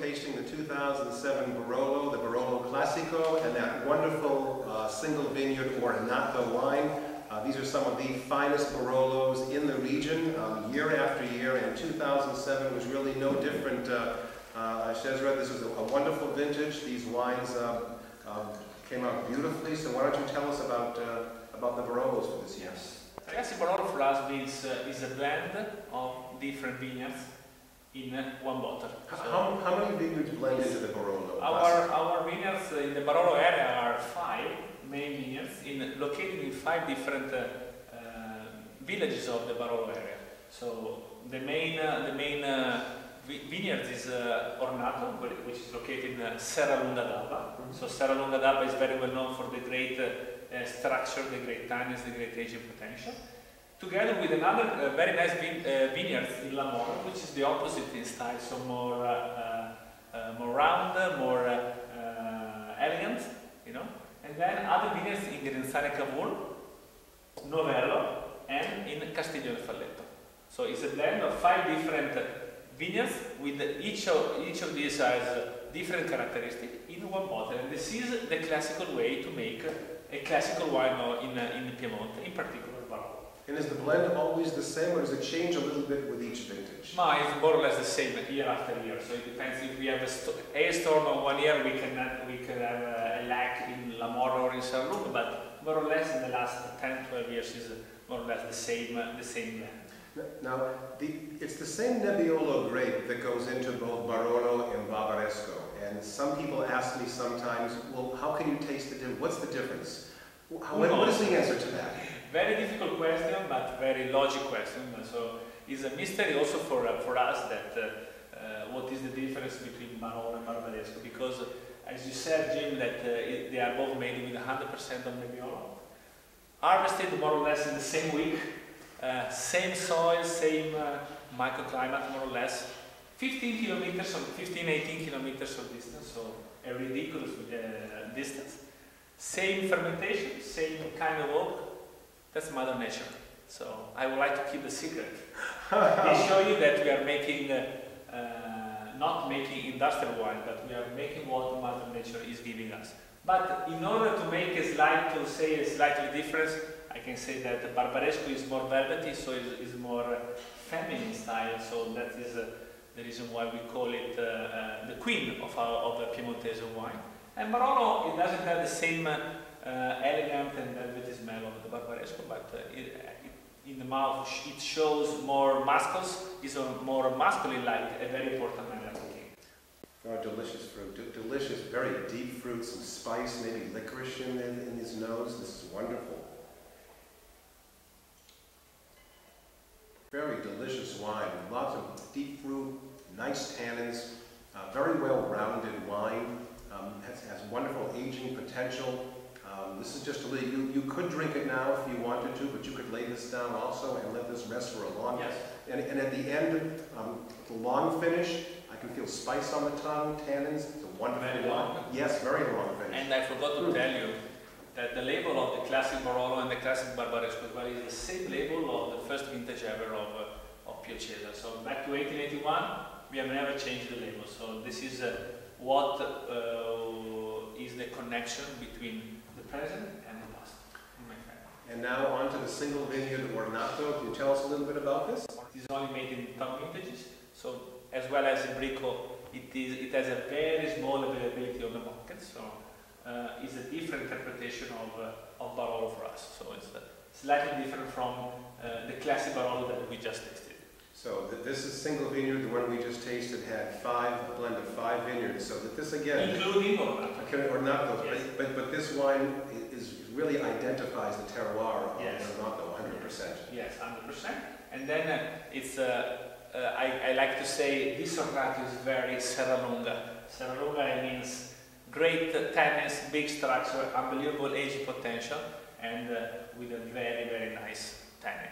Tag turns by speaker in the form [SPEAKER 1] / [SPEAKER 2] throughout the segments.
[SPEAKER 1] tasting the 2007 Barolo, the Barolo Classico, and that wonderful single vineyard Ornato wine. These are some of the finest Barolos in the region, year after year, and 2007 was really no different. Cesare, this is a wonderful vintage. These wines came out beautifully, so why don't you tell us about the Barolos for this year?
[SPEAKER 2] Classic Barolo for us means is a blend of different vineyards in one bottle.
[SPEAKER 1] How many vineyards blend into the Barolo?
[SPEAKER 2] Our vineyards in the Barolo area are 5 main vineyards located in 5 different villages of the Barolo area. So the main vineyard is Ornato, which is located in Serra Lunga d'Alba. So Serra Lunga d'Alba is very well known for the great structure, the great tannins, the great aging potential. Together with another very nice vineyards in Lamoro, which is the opposite in style, so more round, more elegant, you know. And then other vineyards in Grinzane Cavour, Novello, and in Castiglione Falletto. So it's a blend of 5 different vineyards with each of these has different characteristics in one bottle. And this is the classical way to make a classical wine in Piedmont, in particular Barolo.
[SPEAKER 1] And is the blend always the same, or does it change a little bit with each vintage?
[SPEAKER 2] No, it's more or less the same year after year. So it depends if we have a storm of 1 year, we can have a lack in Lamoro or in Serra Lunga, but more or less in the last 10-12 years is more or less the same blend.
[SPEAKER 1] Now, it's the same Nebbiolo grape that goes into both Barolo and Barbaresco. And some people ask me sometimes, well, how can you taste the difference? What's the difference? What is the answer to that?
[SPEAKER 2] Very difficult question, but very logical question. So it's a mystery also for us that what is the difference between Barolo and Barbaresco? Because, as you said, Jim, that they are both made with 100% of Nebbiolo, harvested more or less in the same week. Same soil, same microclimate, more or less. 18 kilometers of distance, so a ridiculous distance. Same fermentation, same kind of oak. That's Mother Nature. So I would like to keep the secret. They show you that we are making, not making industrial wine, but we are making what Mother Nature is giving us. But in order to make a slightly difference, I can say that the Barbaresco is more velvety, so it's more feminine style. So that is the reason why we call it the queen of the Piemontese wine. And Barolo, it doesn't have the same elegant and velvety smell of the Barbaresco, but in the mouth it shows more muscles. It's more masculine, like a very important manner of cooking.
[SPEAKER 1] Oh, delicious fruit, delicious, very deep fruit, some spice, maybe licorice in his nose. This is wonderful. Very delicious wine, lots of deep fruit, nice tannins, very well-rounded wine, has wonderful aging potential. This is just you could drink it now if you wanted to, but you could lay this down also and let this rest for a long time. Yes. And at the end, the long finish, I can feel spice on the tongue, tannins. It's a wonderful
[SPEAKER 2] very
[SPEAKER 1] wine.
[SPEAKER 2] long.
[SPEAKER 1] Yes, very long finish.
[SPEAKER 2] And I forgot to tell you that the label of the classic Barolo and the classic Barbaresco is the same label of the first vintage ever of Pio Cesare. So back to 1881, we have never changed the label. So this is what is the connection between the present and the past in my family.
[SPEAKER 1] And now on to the single vineyard Ornato. Can you tell us a little bit about this?
[SPEAKER 2] It is only made in 10 vintages. So as well as in Bricco, it has a very small availability on the market. So is a different interpretation of Barolo for us. So it's slightly different from the classic Barolo that we just tasted.
[SPEAKER 1] So this is single vineyard. The one we just tasted had a blend of 5 vineyards. So that this again,
[SPEAKER 2] including Ornato.
[SPEAKER 1] Yes. But this wine really identifies the terroir of Ornato 100%.
[SPEAKER 2] Yes, 100%. And then I like to say this Ornato is very Serra Lunga. Serra Lunga means great tannins, big structure, unbelievable aging potential, and with a very nice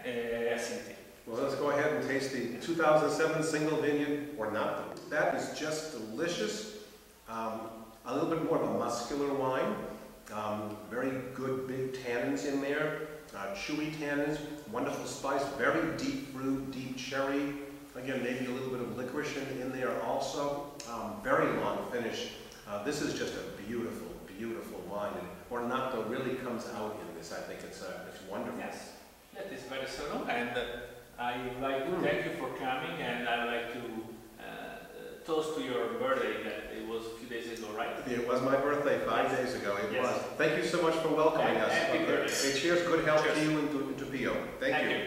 [SPEAKER 2] acidity.
[SPEAKER 1] Well, let's go ahead and taste the 2007 single vineyard Ornato. That is just delicious. A little bit more of a muscular wine. Very good big tannins in there. Chewy tannins, wonderful spice, very deep fruit, deep cherry. Again, maybe a little bit of licorice in there also. Very long finish. This is just a beautiful, beautiful wine. And Ornato really comes out in this. I think it's wonderful.
[SPEAKER 2] Yes, that is very so. And I would like to thank you for coming, and I would like to toast to your birthday that it was a few days ago, right?
[SPEAKER 1] It was my birthday 5 days ago. It was. Thank you so much for welcoming us.
[SPEAKER 2] Happy birthday.
[SPEAKER 1] Hey, cheers. Good health
[SPEAKER 2] Cheers.
[SPEAKER 1] to you and to Pio. Thank you.
[SPEAKER 2] You.